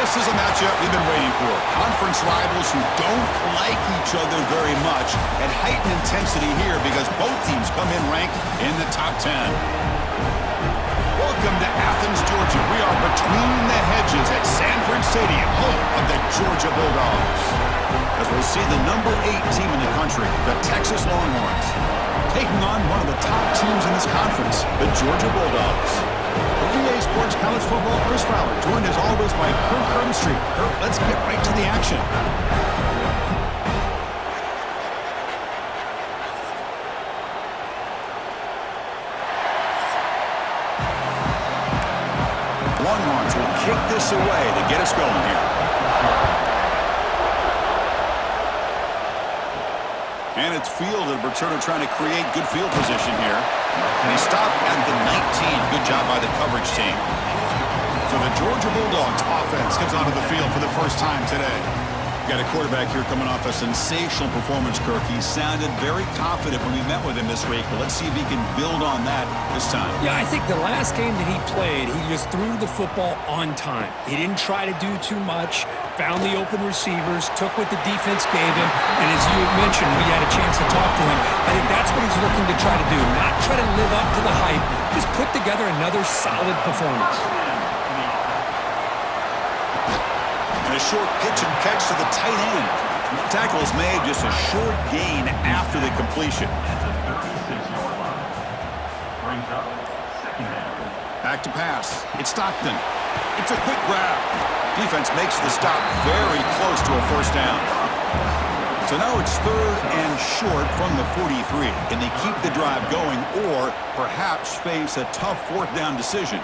This is a matchup we've been waiting for. Conference rivals who don't like each other very much, at heightened intensity here because both teams come in ranked in the top 10. Welcome to Athens, Georgia. We are between the hedges at Sanford Stadium, home of the Georgia Bulldogs. As we see the number 8 team in the country, the Texas Longhorns, taking on one of the top teams in this conference, the Georgia Bulldogs. For EA Sports College Football, Chris Fowler, joined as always by Kirk Hermstreet. Kirk, let's get right to the action. Longhorns will kick this away to get us going here. And it's fielded. Returner trying to create good field position here. And he stopped at the 19. Good job by the coverage team. So the Georgia Bulldogs offense comes onto the field for the first time today. Got a quarterback here coming off a sensational performance, Kirk. He sounded very confident when we met with him this week, but let's see if he can build on that this time. Yeah, I think the last game that he played, he just threw the football on time. He didn't try to do too much, found the open receivers, took what the defense gave him, and as you mentioned, we had a chance to talk to him. I think that's what he's looking to try to do, not try to live up to the hype, just put together another solid performance. And a short pitch and catch to the tight end. Tackle is made, just a short gain after the completion. Back to pass. It's Stockton. It's a quick grab. Defense makes the stop very close to a first down. So now it's 3rd and short from the 43. Can they keep the drive going or perhaps face a tough 4th down decision?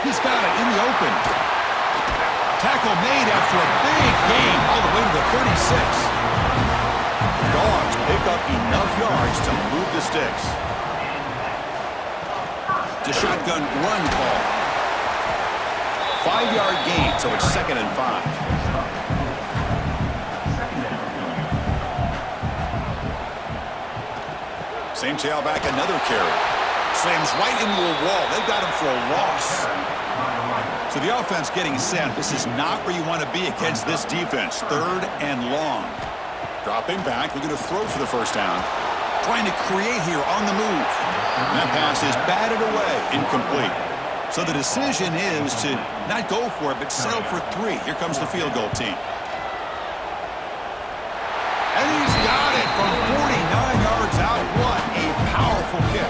He's got it in the open. Tackle made after a big gain all the way to the 36. The Dogs pick up enough yards to move the sticks. It's a shotgun run call. 5-yard gain, so it's 2nd and 5. Same tailback, another carry. Slams right into a wall. They got him for a loss. So the offense getting set. This is not where you want to be against this defense. 3rd and long. Dropping back, looking to throw for the first down. Trying to create here on the move. And that pass is batted away, incomplete. So the decision is to not go for it, but settle for 3. Here comes the field goal team. And he's got it from 49 yards out. What a powerful kick.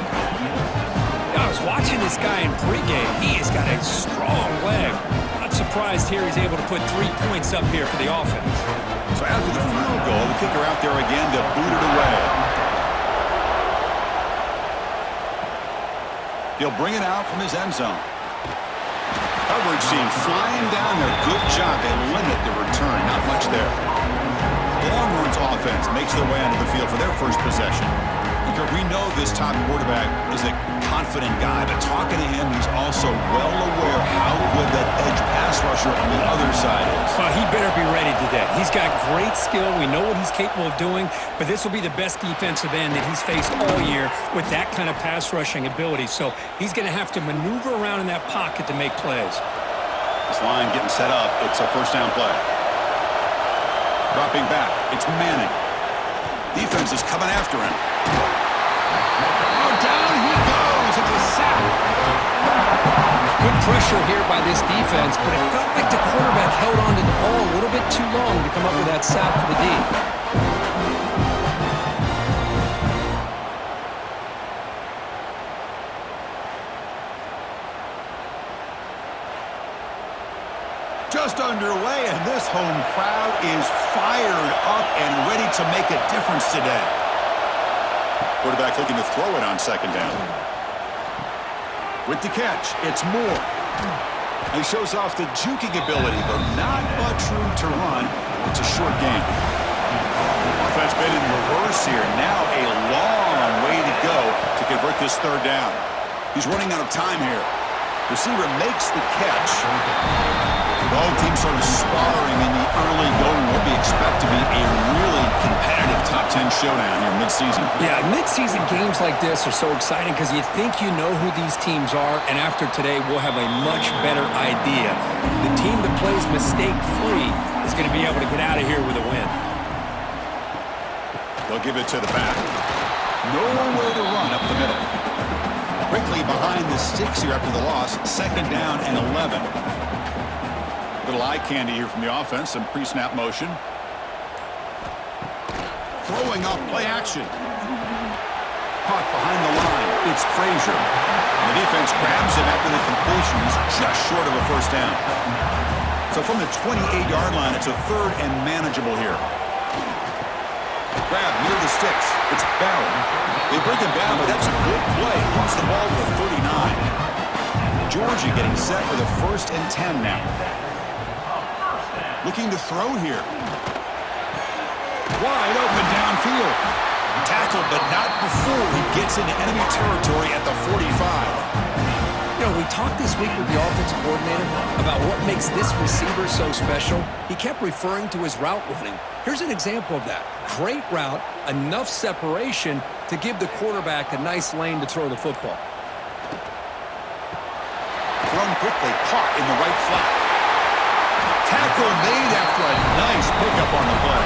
I was watching this guy in pregame. He has got a strong leg. Not surprised here he's able to put 3 points up here for the offense. So after the field goal, the kicker out there again to boot it away. He'll bring it out from his end zone. Coverage team flying down there. Good job. They limit the return. Not much there. The Longhorns offense makes their way onto the field for their first possession. We know this top quarterback is a confident guy, but talking to him, he's also well aware how good that edge pass rusher on the other side is. Well, he better be ready today. He's got great skill. We know what he's capable of doing, but this will be the best defensive end that he's faced all year with that kind of pass rushing ability. So he's going to have to maneuver around in that pocket to make plays. This line getting set up. It's a first down play. Dropping back. It's Manning. Defense is coming after him. Down he goes. It's a sack. Good pressure here by this defense, but it felt like the quarterback held on to the ball a little bit too long to come up with that sack for the D. Just underway, and this home crowd is fired up and ready to make a difference today. Quarterback looking to throw it on 2nd down. With the catch, it's Moore. He shows off the juking ability, but not much room to run. It's a short gain. Offense been in reverse here. Now a long way to go to convert this 3rd down. He's running out of time here. Receiver makes the catch. Both teams sort of sparring in the early going. What we expect to be a really competitive top 10 showdown here mid-season. Yeah, mid-season games like this are so exciting because you think you know who these teams are, and after today, we'll have a much better idea. The team that plays mistake-free is going to be able to get out of here with a win. They'll give it to the back. Nowhere to run up the middle. Quickly behind the sticks here after the loss. 2nd down and 11. Little eye candy here from the offense. Some pre-snap motion. Throwing off play action. Caught behind the line. It's Frazier. The defense grabs him after the completion. He's just short of a 1st down. So from the 28-yard line, it's a 3rd and manageable here. Grab near the sticks. It's Barrett. They bring him down, but that's a good play. Wants the ball to the 39. Georgia getting set for the 1st and 10 now. Looking to throw here. Wide open downfield. Tackled, but not before he gets into enemy territory at the 45. You know, we talked this week with the offensive coordinator about what makes this receiver so special. He kept referring to his route running. Here's an example of that. Great route, enough separation to give the quarterback a nice lane to throw the football. Thrown quickly, caught in the right flat. Tackle made after a nice pickup on the play.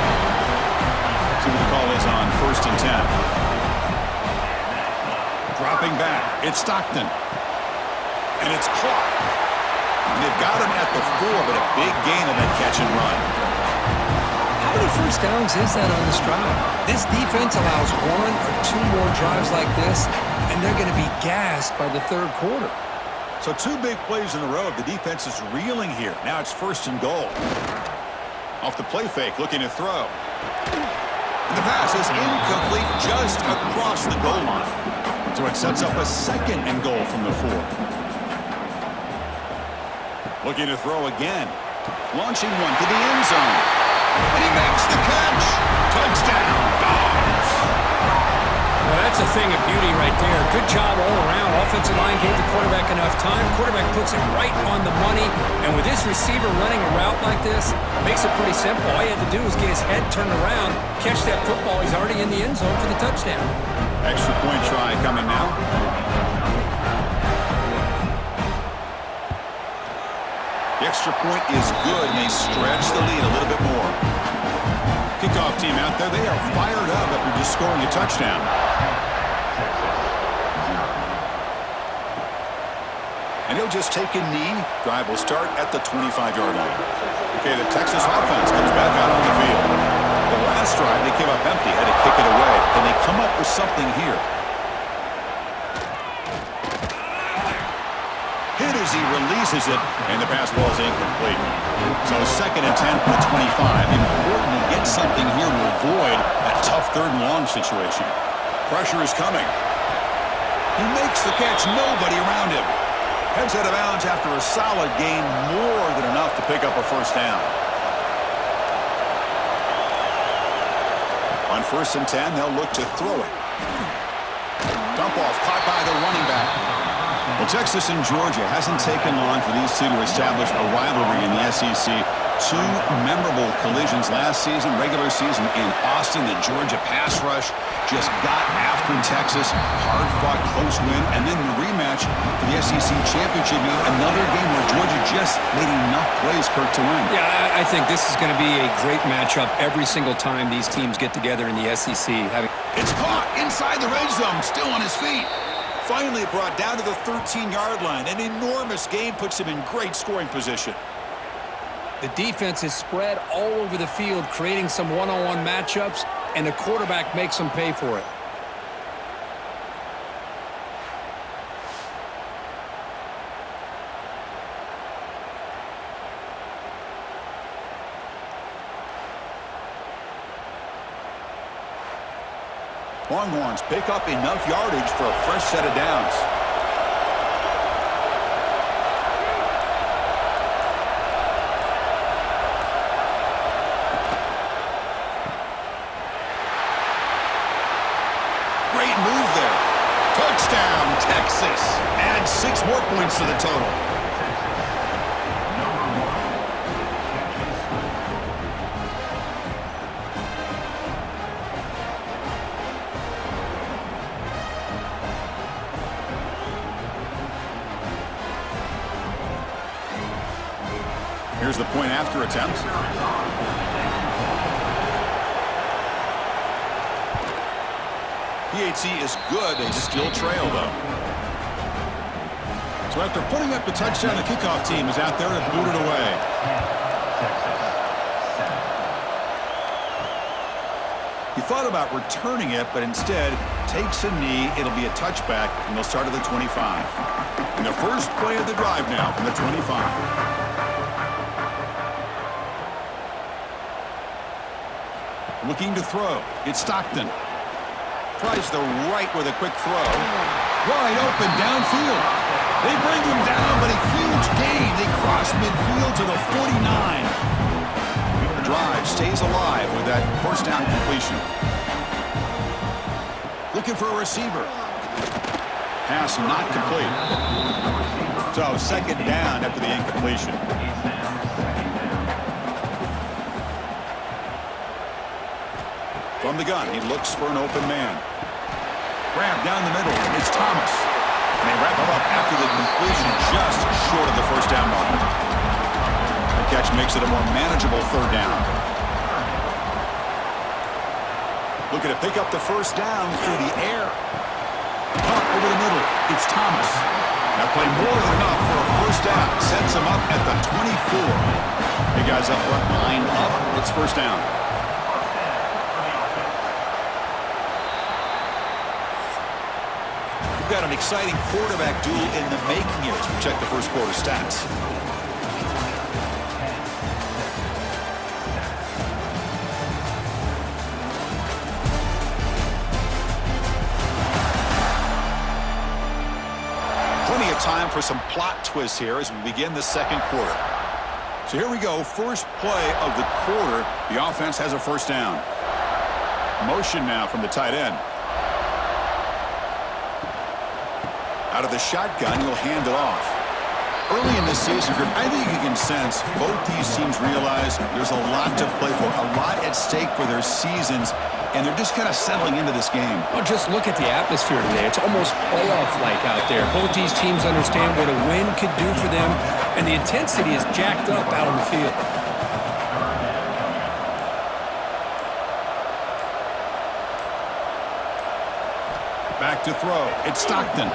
See what the call is on 1st and 10. Dropping back, it's Stockton. And it's caught. And they've got him at the 4, but a big gain on that catch and run. How many 1st downs is that on this drive? This defense allows 1 or 2 more drives like this, and they're going to be gassed by the 3rd quarter. So 2 big plays in a row. The defense is reeling here. Now it's 1st and goal. Off the play fake, looking to throw. And the pass is incomplete just across the goal line. So it sets up a 2nd and goal from the 4. Looking to throw again. Launching one to the end zone. And he makes the catch. Touchdown, Dogs. Well, that's a thing of beauty right there. Good job all around. Offensive line gave the quarterback enough time. Quarterback puts it right on the money. And with this receiver running a route like this, makes it pretty simple. All you had to do was get his head turned around, catch that football. He's already in the end zone for the touchdown. Extra point try coming now. The extra point is good, and they stretch the lead a little bit more. Kickoff team out there, they are fired up after just scoring a touchdown. And he'll just take a knee. Drive will start at the 25-yard line. Okay, the Texas offense comes back out on the field. The last drive, they came up empty, had to kick it away. Can they come up with something here? Hit as he releases it, and the pass ball is incomplete. So 2nd and 10 from the 25. Important to get something here to avoid that tough 3rd and long situation. Pressure is coming. He makes the catch, nobody around him. Heads out of bounds after a solid gain, more than enough to pick up a 1st down. On 1st and 10, they'll look to throw it. Dump off, caught by the running back. Well, Texas and Georgia hasn't taken long for these two to establish a rivalry in the SEC. 2 memorable collisions last season, regular season in Austin. The Georgia pass rush just got after Texas. Hard-fought, close win. And then the rematch for the SEC championship game. Another game where Georgia just made enough plays, Kirk, to win. Yeah, I think this is going to be a great matchup every single time these teams get together in the SEC. It's caught inside the red zone, still on his feet. Finally brought down to the 13-yard line. An enormous gain puts him in great scoring position. The defense is spread all over the field, creating some one-on-one matchups, and the quarterback makes them pay for it. Longhorns pick up enough yardage for a fresh set of downs. Great move there. Touchdown, Texas. Add 6 more points to the total. Here's the point after attempt. PAT is good. They still trail, though. So after putting up the touchdown, the kickoff team is out there to boot it away. He thought about returning it, but instead takes a knee. It'll be a touchback, and they'll start at the 25. And the first play of the drive now from the 25. Looking to throw. It's Stockton. Tries the right with a quick throw. Wide open downfield. They bring him down, but a huge gain. They cross midfield to the 49. The drive stays alive with that first down completion. Looking for a receiver. Pass not complete. So second down after the incompletion. From the gun, he looks for an open man. Grab down the middle. It's Thomas. And they wrap him up after the completion, just short of the first down mark. The catch makes it a more manageable third down. Looking to pick up the first down through the air. Punt over the middle. It's Thomas. That play more than enough for a first down. Sets him up at the 24. Hey guys up front, line up. It's first down. Got an exciting quarterback duel in the making here as we check the first quarter stats. Plenty of time for some plot twists here as we begin the second quarter. So here we go, first play of the quarter. The offense has a first down. Motion now from the tight end. Out of the shotgun, he'll hand it off. Early in this season, I think you can sense both these teams realize there's a lot to play for, a lot at stake for their seasons, and they're just kind of settling into this game. Well, just look at the atmosphere today. It's almost playoff-like out there. Both these teams understand what a win could do for them, and the intensity is jacked up out on the field. Back to throw. It's Stockton.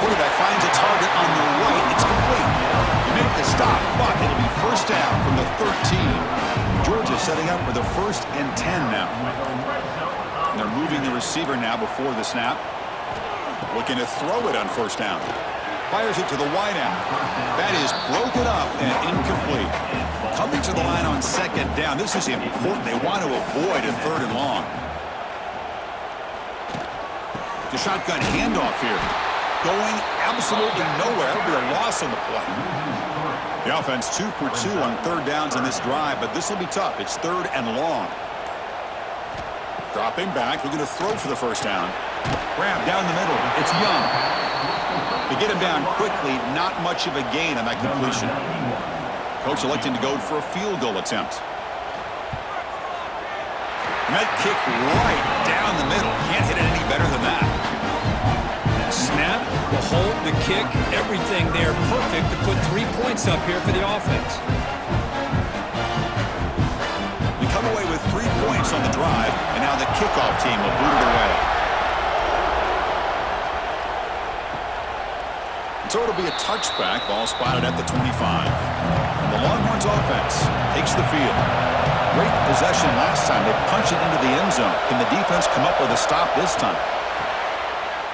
Quarterback finds a target on the right. It's complete. You make the stop, but it'll be first down from the 13. Georgia setting up for the 1st and 10 now. And they're moving the receiver now before the snap. Looking to throw it on first down. Fires it to the wideout. That is broken up and incomplete. Coming to the line on second down. This is important. They want to avoid a third and long. The shotgun handoff here. Going absolutely nowhere. It'll be a loss on the play. The offense 2 for 2 on third downs in this drive, but this will be tough. It's third and long. Dropping back, looking to throw for the first down. Grab down the middle. It's Young. They get him down quickly. Not much of a gain on that completion. Coach electing to go for a field goal attempt. And that kick right down the middle. Can't hit it any better than that. Snap, the hold, the kick, everything there perfect to put 3 points up here for the offense. We come away with 3 points on the drive, and now the kickoff team will boot it away. So it'll be a touchback, ball spotted at the 25. And the Longhorns offense takes the field. Great possession last time. They punch it into the end zone. Can the defense come up with a stop this time?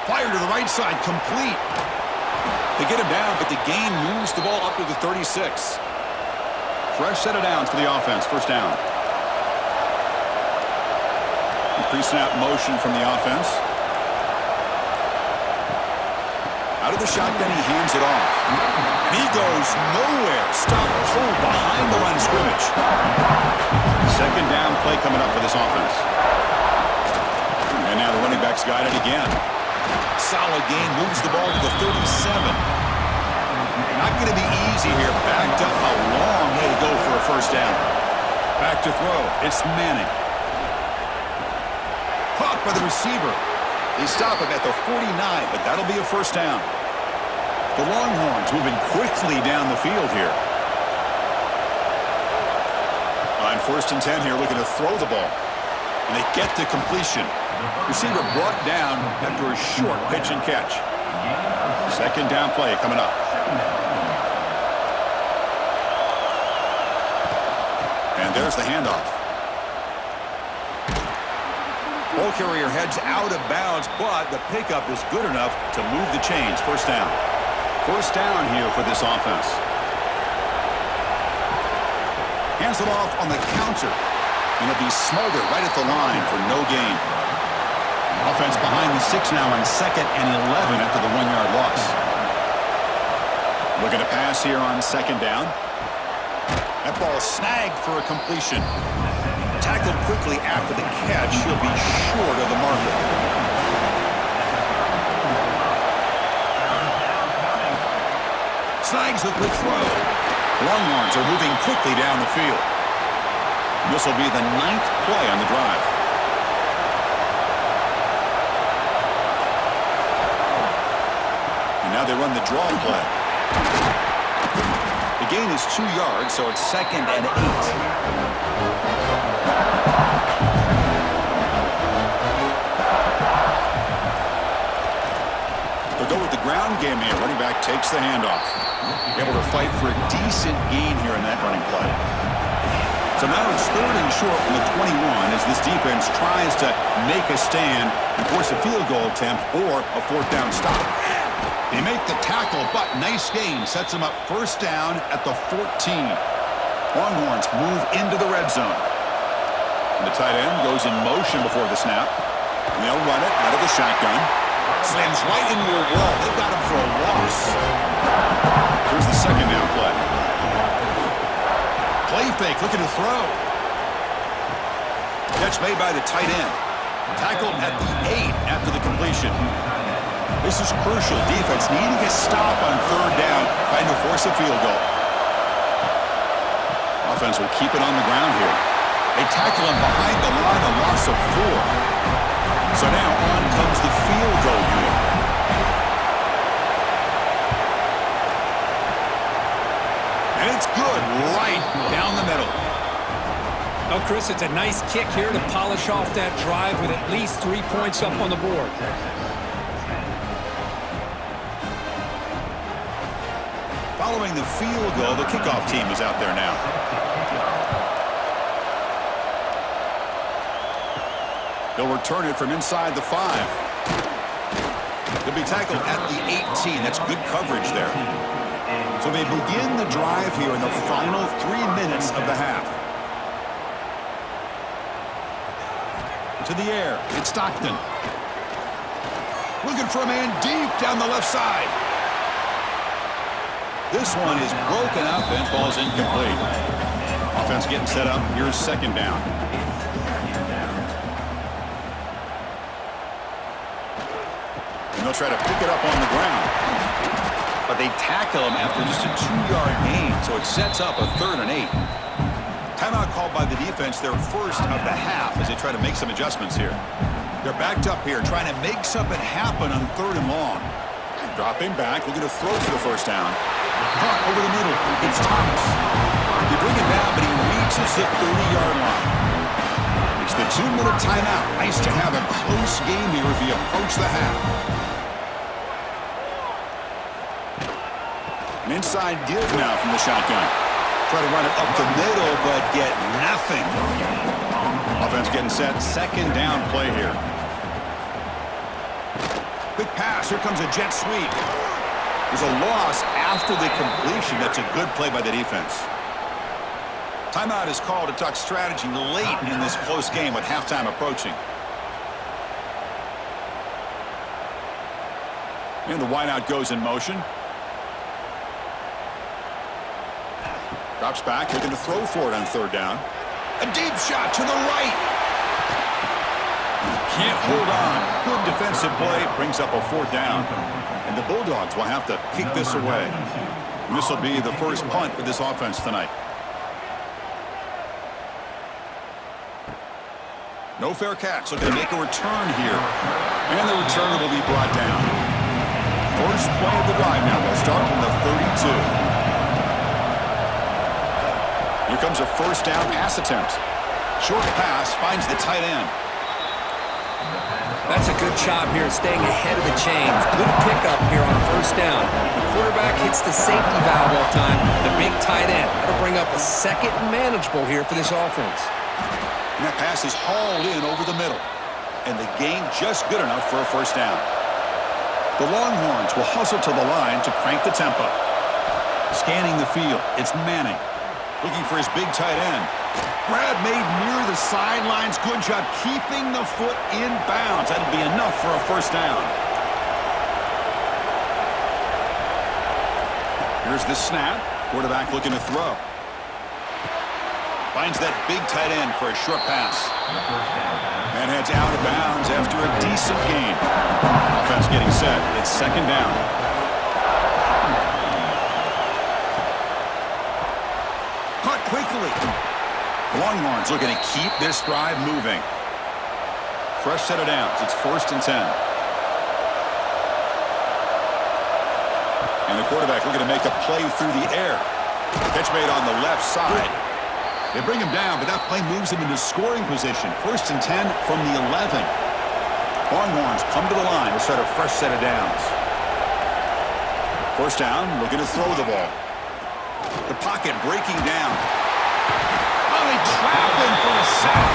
Fire to the right side, complete. They get him down, but the gain moves the ball up to the 36. Fresh set of downs for the offense, first down. Pre-snap motion from the offense. Out of the shotgun, he hands it off. And he goes nowhere. Stop cold behind the line of scrimmage. Second down play coming up for this offense. And now the running back's got it again. Solid gain, moves the ball to the 37. Not going to be easy here. Backed up a long way to go for a first down. Back to throw. It's Manning. Caught by the receiver. They stop him at the 49, but that'll be a first down. The Longhorns moving quickly down the field here. first and 10 here, looking to throw the ball. And they get the completion. Receiver brought down after a short pitch and catch. Second down play coming up. And there's the handoff. Ball carrier heads out of bounds, but the pickup is good enough to move the chains. First down. First down here for this offense. Hands it off on the counter. And it'll be smothered right at the line for no gain. Offense behind the 6 now on 2nd and 11 after the 1-yard loss. Looking to pass here on 2nd down. That ball snagged for a completion. Tackled quickly after the catch. He'll be short of the marker. Snags the quick throw. Longhorns are moving quickly down the field. This will be the 9th play on the drive. And now they run the draw play. The gain is 2 yards, so it's 2nd and 8. They'll go with the ground game here. Running back takes the handoff. Able to fight for a decent gain here in that running play. So now it's 3rd and short from the 21 as this defense tries to make a stand and force a field goal attempt or a 4th down stop. They make the tackle, but nice gain. Sets them up first down at the 14. Longhorns move into the red zone. And the tight end goes in motion before the snap. And they'll run it out of the shotgun. Slams right into a wall. They've got him for a loss. Here's the 2nd down play. Play fake, looking to throw. Catch made by the tight end. Tackled at the 8 after the completion. This is crucial. Defense needing a stop on 3rd down, trying to force a field goal. Offense will keep it on the ground here. They tackle him behind the line, a loss of 4. So now on comes the field goal unit. And it's good right down the middle. Oh, Chris, it's a nice kick here to polish off that drive with at least 3 points up on the board. Following the field goal, the kickoff team is out there now. They'll return it from inside the 5. They'll be tackled at the 18. That's good coverage there. So they begin the drive here in the final 3 minutes of the half. To the air, it's Stockton. Looking for a man deep down the left side. This one is broken up and falls incomplete. Offense getting set up. Here's 2nd down. And they'll try to pick it up on the ground. But they tackle him after just a 2-yard gain, so it sets up a 3rd and 8. Timeout called by the defense, their first of the half, as they try to make some adjustments here. They're backed up here, trying to make something happen on 3rd and long. Dropping back, looking to throw for the first down. Caught over the middle. It's Thomas. They bring him down, but he reaches the 30-yard line. It's the 2-minute timeout. Nice to have a close game here as we approach the half. An inside give now from the shotgun. Try to run it up the middle, but get nothing. Offense getting set. 2nd down play here. Quick pass. Here comes a jet sweep. There's a loss after the completion. That's a good play by the defense. Timeout is called to talk strategy late in this close game with halftime approaching. And the wideout goes in motion. Drops back, looking to throw for it on 3rd down. A deep shot to the right. Can't hold on. Good defensive play. Brings up a 4th down. And the Bulldogs will have to kick this away. And this will be the first punt for this offense tonight. No fair catch. Looking to make a return here. And the return will be brought down. First play of the drive now. They'll start from the 32. Here comes a first down pass attempt. Short pass finds the tight end. That's a good job here staying ahead of the chains. Good pickup here on first down. The quarterback hits the safety valve that time, the big tight end. That'll bring up a second and manageable here for this offense. And that pass is hauled in over the middle. And the gain just good enough for a first down. The Longhorns will hustle to the line to crank the tempo. Scanning the field, it's Manning. Looking for his big tight end. Grab made near the sidelines. Good job keeping the foot in bounds. That'll be enough for a first down. Here's the snap. Quarterback looking to throw. Finds that big tight end for a short pass. And heads out of bounds after a decent gain. Offense getting set. It's second down. Caught quickly. Longhorns looking to keep this drive moving. Fresh set of downs. It's 1st and 10. And the quarterback looking to make a play through the air. Catch made on the left side. They bring him down, but that play moves him into scoring position. 1st and 10 from the 11. Longhorns come to the line to start a fresh set of downs. First down, looking to throw the ball. The pocket breaking down. Oh, they trap him for a sack.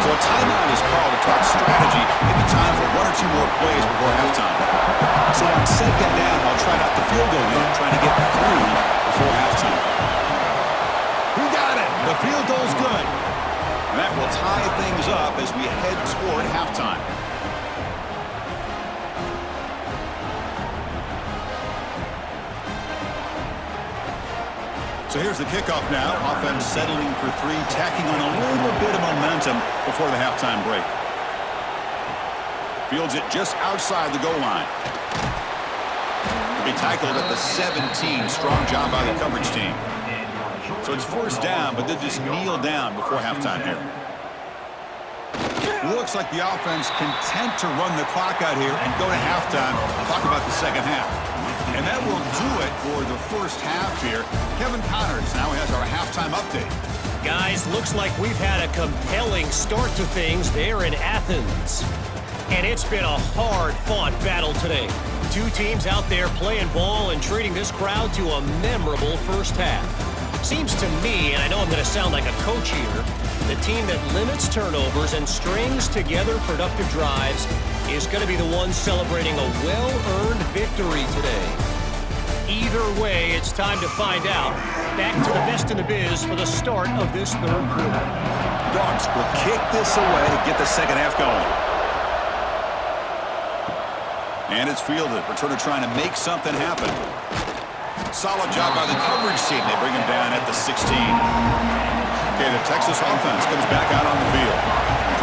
So a timeout is called to talk strategy. Maybe time for 1 or 2 more plays before halftime. So on second down, I'll try out the field goal unit, trying to get through before halftime. We got it. The field goal's good. And that will tie things up as we head toward halftime. So here's the kickoff now. Offense settling for 3, tacking on a little bit of momentum before the halftime break. Fields it just outside the goal line. To be tackled at the 17. Strong job by the coverage team. So it's first down, but they just kneel down before halftime here. Looks like the offense content to run the clock out here and go to halftime. Talk about the second half. And that will do it for the first half here. Kevin Connors now has our halftime update. Guys, looks like we've had a compelling start to things there in Athens. And it's been a hard-fought battle today. 2 teams out there playing ball and treating this crowd to a memorable first half. Seems to me, and I know I'm going to sound like a coach here, the team that limits turnovers and strings together productive drives is going to be the one celebrating a well-earned victory today. Either way, it's time to find out. Back to the best in the biz for the start of this third quarter. Dogs will kick this away to get the second half going. And it's fielded. Returner trying to make something happen. Solid job by the coverage team. They bring him down at the 16. Okay, the Texas offense comes back out on the field.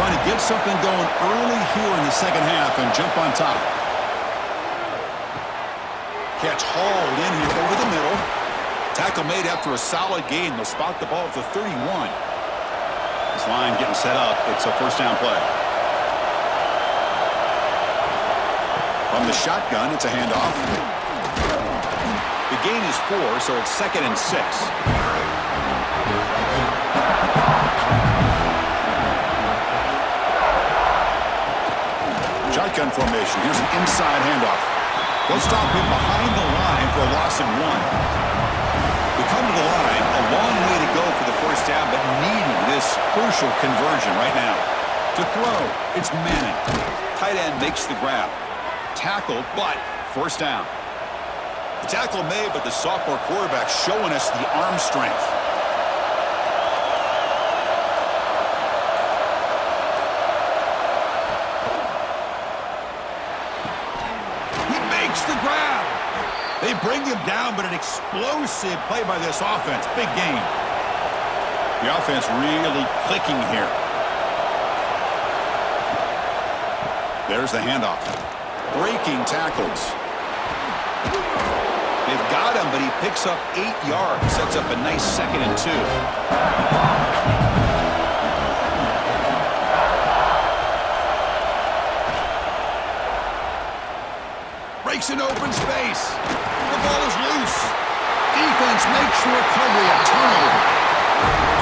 Trying to get something going early here in the second half and jump on top. Catch hauled in here over the middle. Tackle made after a solid gain. They'll spot the ball at the 31. This line getting set up. It's a first down play. From the shotgun, it's a handoff. The gain is 4, so it's 2nd and 6. Shotgun formation. Here's an inside handoff. They'll stop him behind the line for a loss of 1. We come to the line, a long way to go for the first down, but needing this crucial conversion right now. To throw, it's Manning. Tight end makes the grab. Tackled, but first down. The tackle made, but the sophomore quarterback showing us the arm strength. He makes the grab. They bring him down, but an explosive play by this offense. Big game. The offense really clicking here. There's the handoff. Breaking tackles. They've got him, but he picks up 8 yards. Sets up a nice 2nd and 2. Breaks an open space. The ball is loose. Defense makes the recovery, a turnover.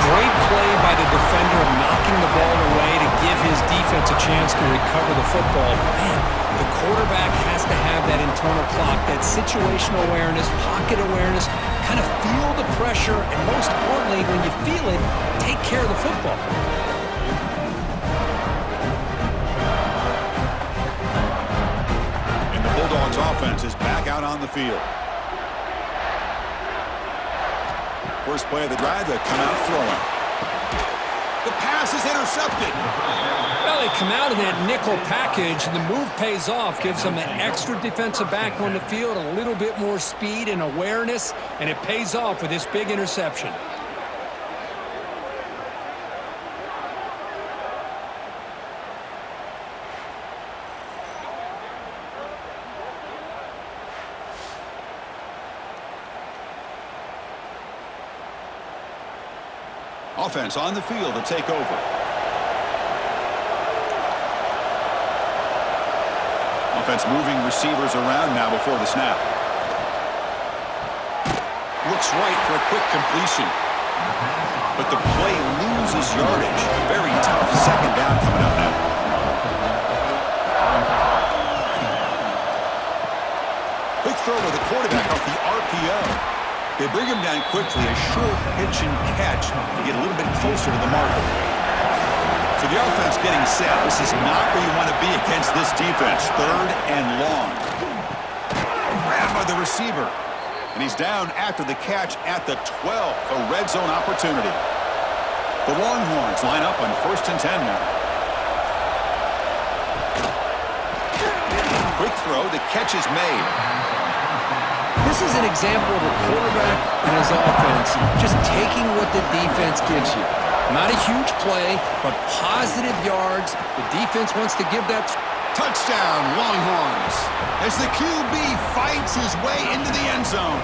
great play by the defender of knocking the ball away to give his defense a chance to recover the football. Man, the quarterback has to have that internal clock, that situational awareness, pocket awareness, kind of feel the pressure, and most importantly, when you feel it, take care of the football. And the Bulldogs offense is back out on the field. First play of the drive, they come out throwing. The pass is intercepted. Well, they come out of that nickel package, and the move pays off, gives them an extra defensive back on the field, a little bit more speed and awareness, and it pays off with this big interception. Offense on the field to take over. Offense moving receivers around now before the snap. Looks right for a quick completion. But the play loses yardage. Very tough second down coming up now. Quick throw to the quarterback off the RPO. They bring him down quickly, a short pitch and catch to get a little bit closer to the marker. So the offense getting set. This is not where you want to be against this defense. Third and long. Grab by the receiver. And he's down after the catch at the 12. A red zone opportunity. The Longhorns line up on 1st and 10 now. Quick throw. The catch is made. This is an example of a quarterback and his offense just taking what the defense gives you. Not a huge play, but positive yards. The defense wants to give that. Touchdown, Longhorns, as the QB fights his way into the end zone.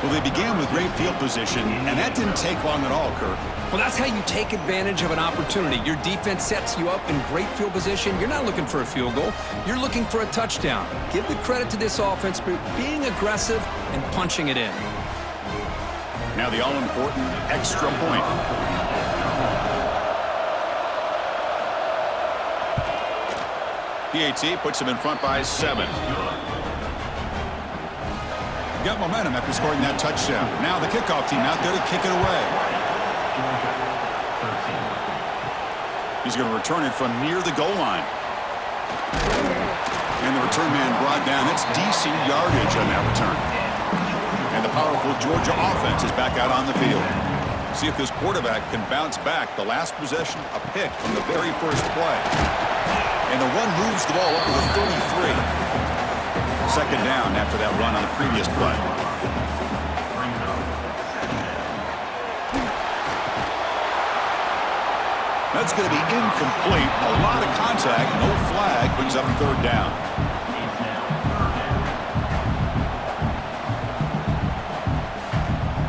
Well, they began with great field position, and that didn't take long at all, Kirk. Well, that's how you take advantage of an opportunity. Your defense sets you up in great field position. You're not looking for a field goal. You're looking for a touchdown. Give the credit to this offense for being aggressive and punching it in. Now the all-important extra point. PAT puts him in front by 7. Got momentum after scoring that touchdown. Now the kickoff team out there to kick it away. He's going to return it from near the goal line. And the return man brought down. That's decent yardage on that return. And the powerful Georgia offense is back out on the field. See if this quarterback can bounce back. The last possession, a pick from the very first play. And the run moves the ball up to the 33. Second down after that run on the previous play. That's going to be incomplete. A lot of contact. No flag. Brings up third down.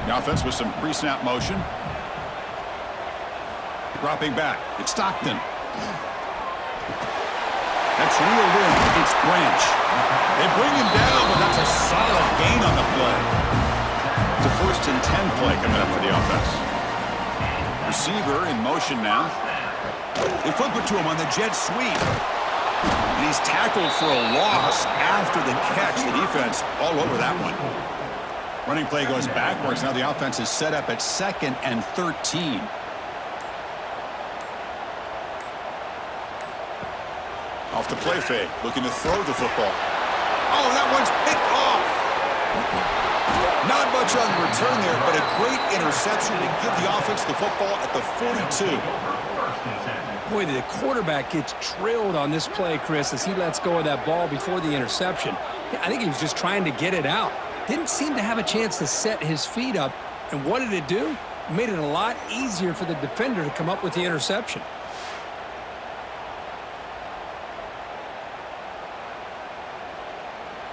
The offense with some pre-snap motion. Dropping back. It's Stockton. That's reeled in. It's Branch. They bring him down, but that's a solid gain on the play. It's a 1st and 10 play coming up for the offense. Receiver in motion now. They flip it to him on the jet sweep. And he's tackled for a loss after the catch. The defense all over that one. Running play goes backwards. Now the offense is set up at 2nd and 13. Off the play fake, looking to throw the football. Oh, that one's picked off. Not much on the return there, but a great interception to give the offense the football at the 42. Boy, the quarterback gets drilled on this play, Chris, as he lets go of that ball before the interception. I think he was just trying to get it out. Didn't seem to have a chance to set his feet up. And what did it do? It made it a lot easier for the defender to come up with the interception.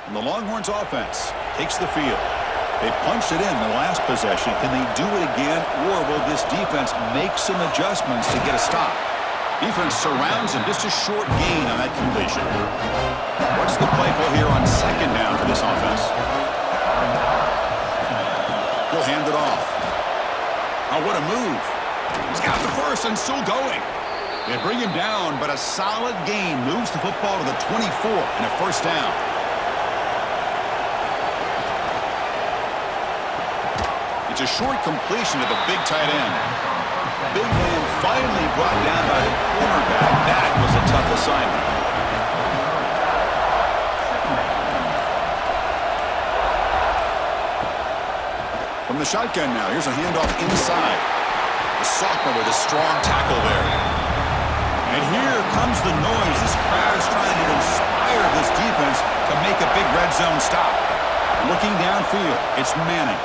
And the Longhorns offense takes the field. They punched it in the last possession. Can they do it again, or will this defense make some adjustments to get a stop? Defense surrounds him. Just a short gain on that completion. What's the play call here on 2nd down for this offense? He'll hand it off. Oh, what a move. He's got the first and still going. They bring him down, but a solid gain moves the football to the 24 and a first down. It's a short completion to the big tight end. Big man finally brought down by the cornerback. That was a tough assignment. From the shotgun now, here's a handoff inside. The sophomore with a strong tackle there. And here comes the noise. This crowd is trying to inspire this defense to make a big red zone stop. Looking downfield, it's Manning.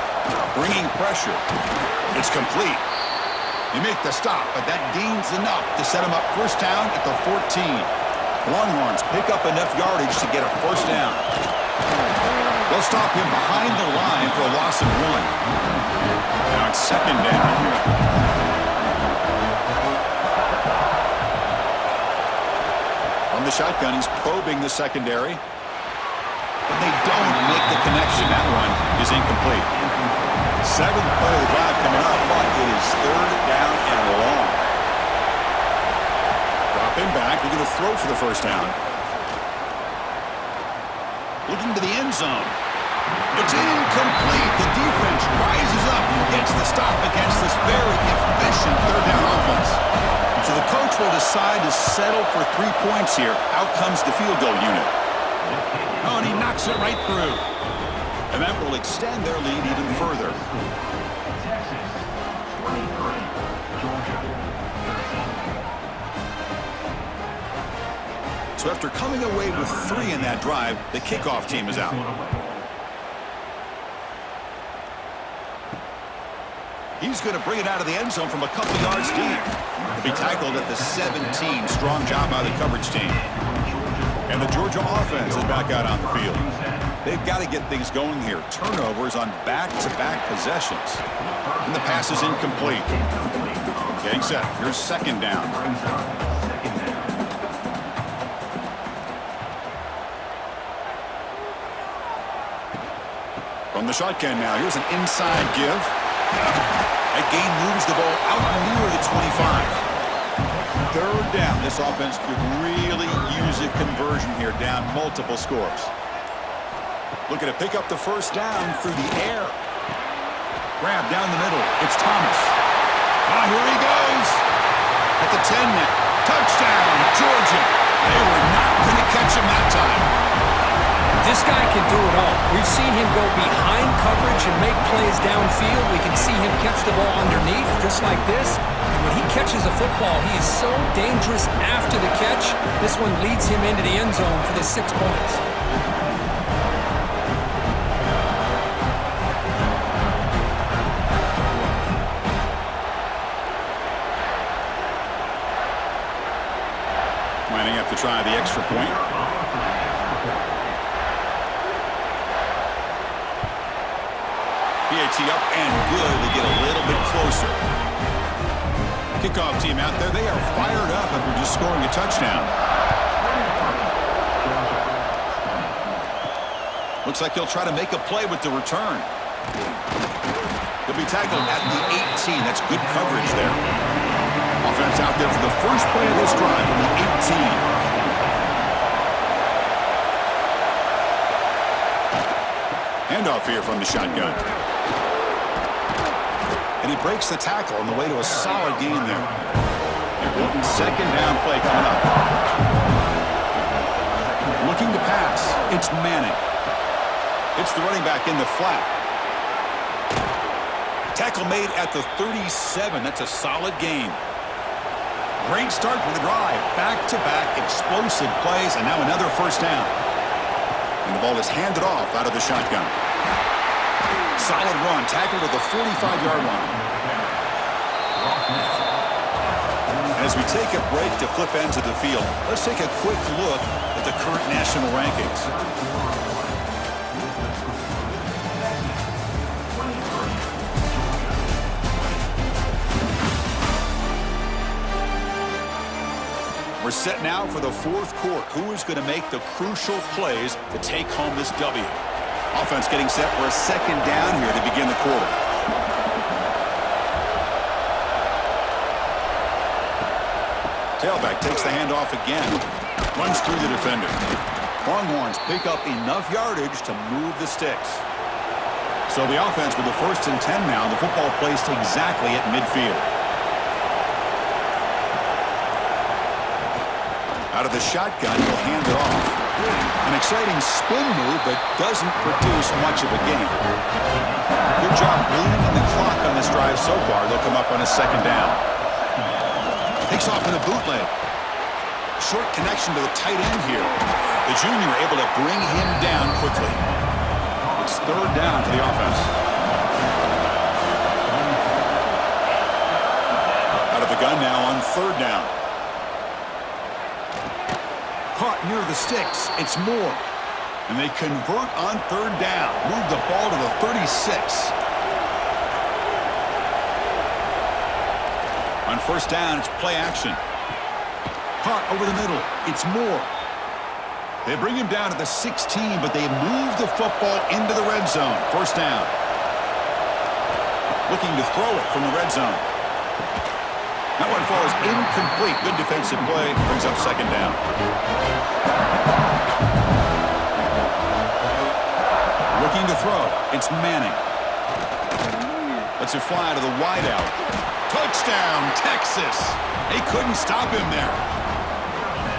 Bringing pressure. It's complete. They make the stop, but that gains enough to set them up first down at the 14. Longhorns pick up enough yardage to get a first down. They'll stop him behind the line for a loss of 1. Now it's second down here. From the shotgun, he's probing the secondary. But they don't make the connection. That one is incomplete. 7th play of the drive coming up, but it is third down and long. Drop him back. They're going to throw for the first down. Looking to the end zone. It's incomplete. The defense rises up and gets the stop against this very efficient third down offense. So the coach will decide to settle for 3 points here. Out comes the field goal unit. Oh, and he knocks it right through. And that will extend their lead even further. So after coming away with 3 in that drive, the kickoff team is out. He's going to bring it out of the end zone from a couple yards deep. He'll be tackled at the 17. Strong job by the coverage team. And the Georgia offense is back out on the field. They've got to get things going here. Turnovers on back-to-back possessions. And the pass is incomplete. Getting set. Here's second down. From the shotgun now. Here's an inside give. That gain moves the ball out near the 25. Third down. This offense could really use a conversion here, down multiple scores. Looking to pick up the first down through the air. Grab down the middle. It's Thomas. Ah, here he goes. At the 10 now. Touchdown, Georgia. They were not going to catch him that time. This guy can do it all. We've seen him go behind coverage and make plays downfield. We can see him catch the ball underneath, just like this. And when he catches a football, he is so dangerous after the catch. This one leads him into the end zone for the 6 points. Lining up to try the extra point. PAT up and good to get a little bit closer. Kickoff team out there. They are fired up after just scoring a touchdown. Looks like he'll try to make a play with the return. He'll be tackled at the 18. That's good coverage there. Offense out there for the first play of this drive from the 18. Handoff here from the shotgun. And he breaks the tackle on the way to a solid gain there. Important second down play coming up. Looking to pass. It's Manning. It's the running back in the flat. Tackle made at the 37. That's a solid gain. Great start for the drive. Back-to-back explosive plays, and now another first down. And the ball is handed off out of the shotgun. Solid run, tackled at the 45-yard line. As we take a break to flip ends of the field, let's take a quick look at the current national rankings. We're set now for the fourth quarter. Who is going to make the crucial plays to take home this W? Offense getting set for a second down here to begin the quarter. Tailback takes the handoff again. Runs through the defender. Longhorns pick up enough yardage to move the sticks. So the offense with the 1st and 10 now. The football placed exactly at midfield. Out of the shotgun, he'll hand it off. An exciting spin move, but doesn't produce much of a gain. Good job bleeding the clock on this drive so far. They'll come up on a 2nd down. Takes off in the bootleg. Short connection to the tight end here. The junior able to bring him down quickly. It's 3rd down for the offense. Out of the gun now on 3rd down. Caught near the sticks. It's Moore. And they convert on 3rd down. Move the ball to the 36. On 1st down, it's play action. Caught over the middle. It's Moore. They bring him down to the 16, but they move the football into the red zone. 1st down. Looking to throw it from the red zone. That one falls incomplete. Good defensive play. Brings up 2nd down. Looking to throw. It's Manning. Lets it fly to the wideout. Touchdown, Texas. They couldn't stop him there.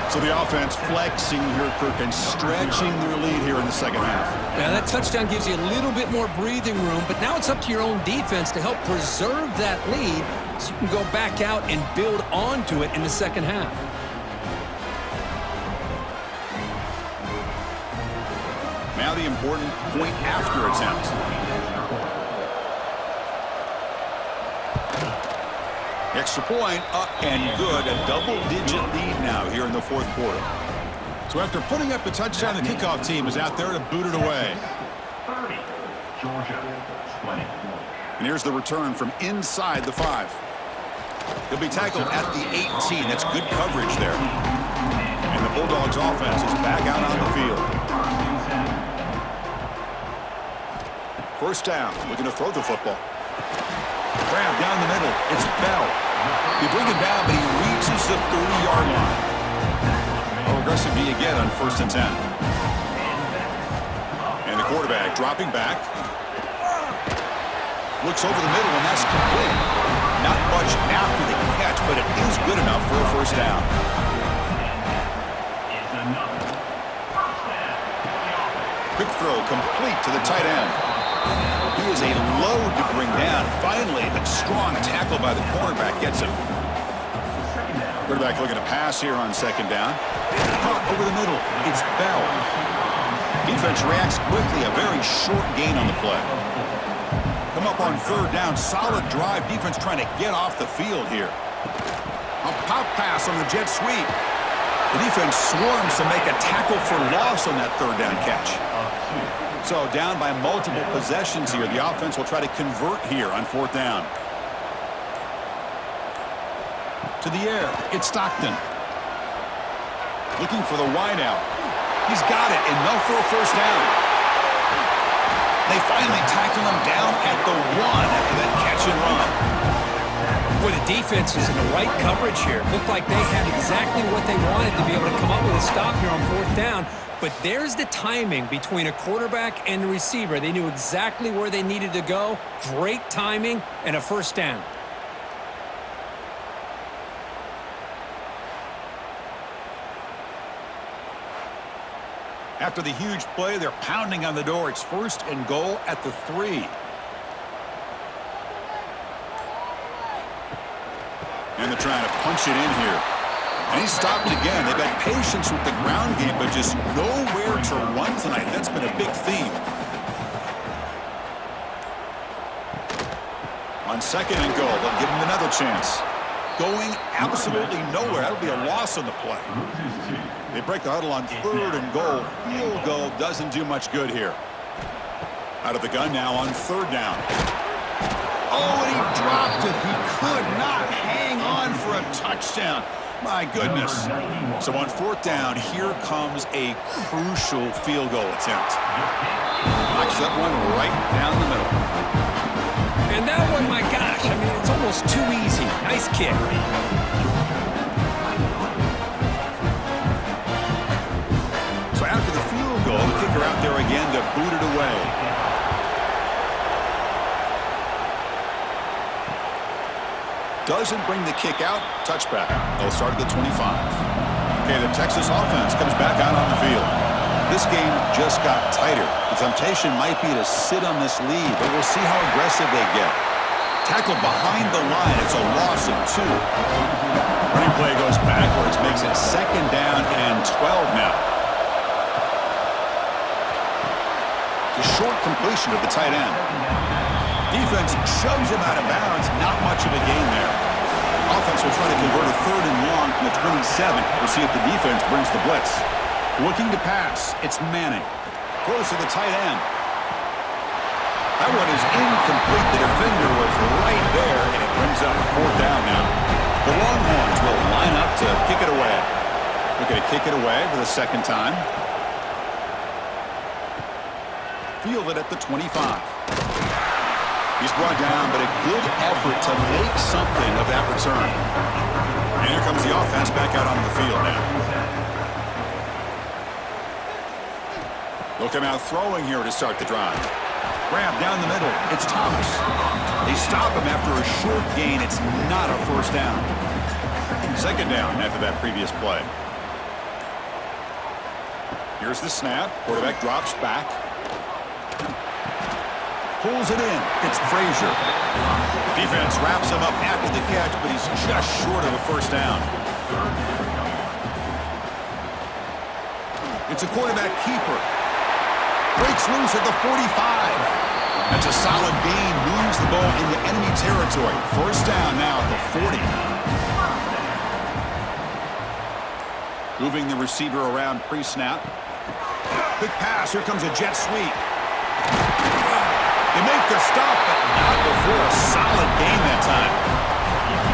So the offense flexing here, Kirk, and stretching their lead here in the 2nd half. Now that touchdown gives you a little bit more breathing room, but now it's up to your own defense to help preserve that lead so you can go back out and build onto it in the 2nd half. Now the important point after attempt. Extra point up and good. A double-digit lead now here in the 4th quarter. So after putting up the touchdown, the kickoff team is out there to boot it away. 30, Georgia, 20. And here's the return from inside the 5. He'll be tackled at the 18. That's good coverage there. And the Bulldogs offense is back out on the field. 1st down, looking to throw the football. Grab down the middle. It's Bell. You bring him down, but he reaches the 30-yard line. How aggressive do you get on 1st and 10? And the quarterback dropping back. Looks over the middle, and that's complete. Not much after the catch, but it is good enough for a 1st down. Quick throw complete to the tight end. He is a load to bring down. Finally, the strong tackle by the cornerback gets him. Quarterback looking to pass here on 2nd down. Caught over the middle. It's Bell. Defense reacts quickly. A very short gain on the play. Come up on 3rd down. Solid drive. Defense trying to get off the field here. A pop pass on the jet sweep. The defense swarms to make a tackle for loss on that 3rd down catch. So down by multiple possessions here. The offense will try to convert here on 4th down. To the air. It's Stockton. Looking for the wideout. He's got it. Enough for a 1st down. They finally tackle him down at the 1 after that catch and run. Boy, the defense is in the right coverage here. Looked like they had exactly what they wanted to be able to come up with a stop here on 4th down. But there's the timing between a quarterback and the receiver. They knew exactly where they needed to go. Great timing and a 1st down. After the huge play, they're pounding on the door. It's 1st and goal at the 3. And they're trying to punch it in here. And he's stopped again. They've had patience with the ground game, but just nowhere to run tonight. That's been a big theme. On 2nd and goal, they'll give him another chance. Going absolutely nowhere. That'll be a loss on the play. They break the huddle on 3rd and goal. Field goal doesn't do much good here. Out of the gun now on 3rd down. Oh, and he dropped it. He could not hang on for a touchdown. My goodness. So on 4th down, here comes a crucial field goal attempt. Knocks that one right down the middle. And that one, my gosh, I mean, it's almost too easy. Nice kick. goal. The kicker out there again to boot it away. Doesn't bring the kick out. Touchback. They'll start at the 25. Okay, the Texas offense comes back out on the field. This game just got tighter. The temptation might be to sit on this lead, but we'll see how aggressive they get. Tackled behind the line. It's a loss of 2. Running play goes backwards, makes it 2nd down and 12 now. The short completion of the tight end. Defense shoves him out of bounds. Not much of a gain there. Offense will try to convert a 3rd and long from the 27. We'll see if the defense brings the blitz. Looking to pass. It's Manning. Throws to the tight end. That one is incomplete. The defender was right there, and it brings up 4th down now. The Longhorns will line up to kick it away. They're going to kick it away for the 2nd time. Field it at the 25. He's brought down, but a good effort to make something of that return. And here comes the offense back out on the field now. They'll come out throwing here to start the drive. Grab down the middle. It's Thomas. They stop him after a short gain. It's not a 1st down. 2nd down after that previous play. Here's the snap. Quarterback drops back. Pulls it in. It's Frazier. Defense wraps him up after the catch, but he's just short of a 1st down. It's a quarterback keeper. Breaks loose at the 45. That's a solid gain. Moves the ball into enemy territory. 1st down now at the 40. Moving the receiver around pre-snap. Quick pass. Here comes a jet sweep. They make the stop, but not before a solid gain that time.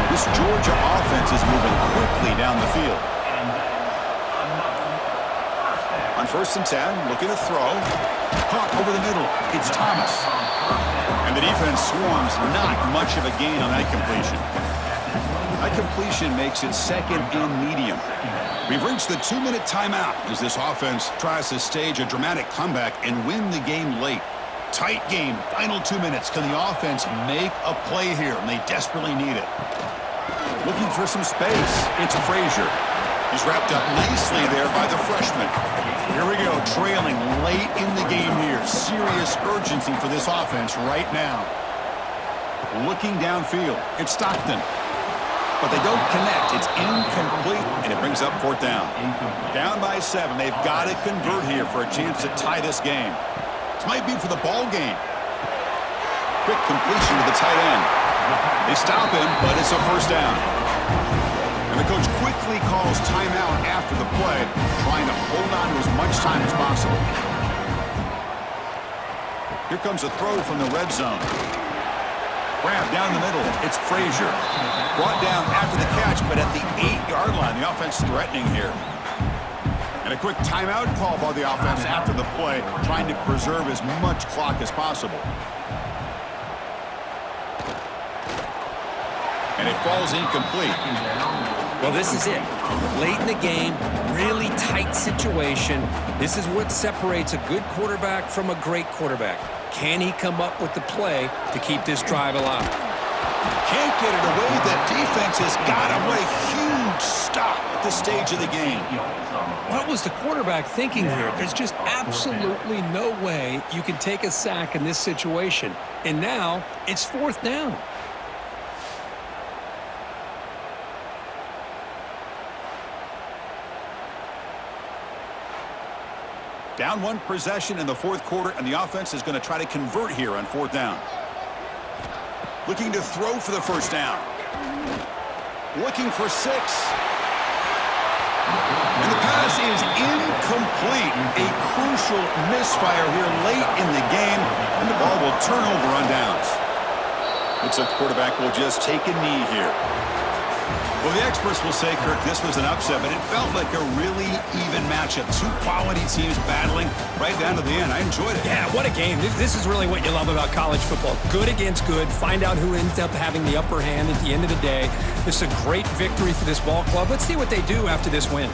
This Georgia offense is moving quickly down the field. On 1st and 10, looking to throw. Caught over the middle. It's Thomas. And the defense swarms. Not much of a gain on that completion. That completion makes it 2nd and medium. We've reached the 2-minute timeout as this offense tries to stage a dramatic comeback and win the game late. Tight game. Final 2 minutes. Can the offense make a play here? And they desperately need it. Looking for some space. It's Frazier. He's wrapped up nicely there by the freshman. Here we go, trailing late in the game here. Serious urgency for this offense right now. Looking downfield, it's Stockton. But they don't connect. It's incomplete, and it brings up 4th down. Down by 7. They've got to convert here for a chance to tie this game. This might be for the ball game. Quick completion to the tight end. They stop him, but it's a 1st down. And the coach quickly calls timeout after the play, trying to hold on to as much time as possible. Here comes a throw from the red zone. Grab down the middle. It's Frazier. Brought down after the catch, but at the 8-yard line. The offense threatening here. And a quick timeout call by the offense after the play, trying to preserve as much clock as possible. And it falls incomplete. Well, this is it. Late in the game, really tight situation. This is what separates a good quarterback from a great quarterback. Can he come up with the play to keep this drive alive? Can't get it away. The defense has got him. What a huge stop at this stage of the game. What was the quarterback thinking here? There's just absolutely no way you can take a sack in this situation. And now it's 4th down. Down 1 possession in the 4th quarter, and the offense is going to try to convert here on 4th down. Looking to throw for the 1st down. Looking for 6. And the pass is incomplete. A crucial misfire here late in the game, and the ball will turn over on downs. Looks like the quarterback will just take a knee here. Well, the experts will say, Kirk, this was an upset, but it felt like a really even matchup. 2 quality teams battling right down to the end. I enjoyed it. Yeah, what a game. This is really what you love about college football. Good against good. Find out who ends up having the upper hand at the end of the day. This is a great victory for this ball club. Let's see what they do after this win.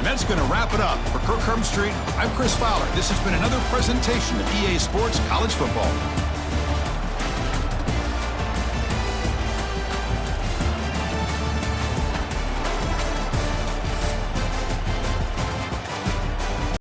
And that's going to wrap it up. For Kirk Street, I'm Chris Fowler. This has been another presentation of EA Sports College Football.